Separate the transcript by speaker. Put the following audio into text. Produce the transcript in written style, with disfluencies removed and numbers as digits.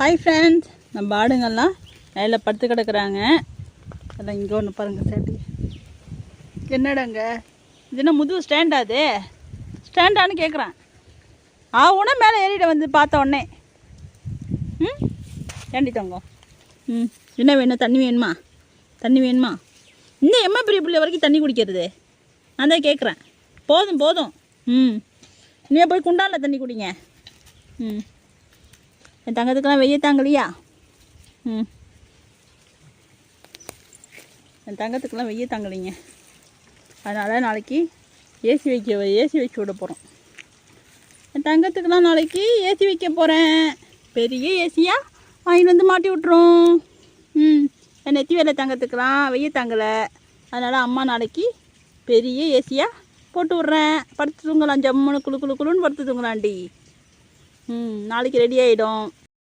Speaker 1: Hi friends, நம்ம ஆடுங்கள்லாம் நைலில் படுத்து கிடக்குறாங்க. அதான் இங்கே ஒன்று பாருங்கள் சேட்டு. என்னடாங்க இது? என்ன முதுகு ஸ்டாண்டாது? ஸ்டாண்டான்னு கேட்குறேன். ஆவுனா மேலே ஏறிட வந்து பார்த்த உடனே. ஏண்டி தங்கம்? என்ன வேணும்? தண்ணி வேணுமா? தண்ணி வேணுமா? இன்னும் எம்மா பெரிய பிள்ளை வரைக்கும் தண்ணி குடிக்கிறது? நான் தான் கேட்குறேன். போதும் போதும். நீ போய் குண்டானில் தண்ணி குடிங்க. என் தங்கத்துக்கெல்லாம் வெய்ய தாங்கலையா? என் தங்கத்துக்கெல்லாம் வெய்ய தாங்கலைங்க. அதனால் நாளைக்கு ஏசி வச்சு விட போகிறோம். என் தங்கத்துக்கெல்லாம் நாளைக்கு ஏசி வைக்க போகிறேன். பெரிய ஏசியாக வாங்கிட்டு வந்து மாட்டி விட்றோம். என் நெத்தி வேலை தங்கத்துக்கெல்லாம் வெய்ய தாங்கலை. அதனால் அம்மா நாளைக்கு பெரிய ஏசியாக போட்டு விட்றேன். படுத்து தூங்கலாம். ஜம்முன்னு குழு குழுன்னு படுத்து தூங்கலாண்டி. நாளைக்கு ரெடி ஆகிடும்.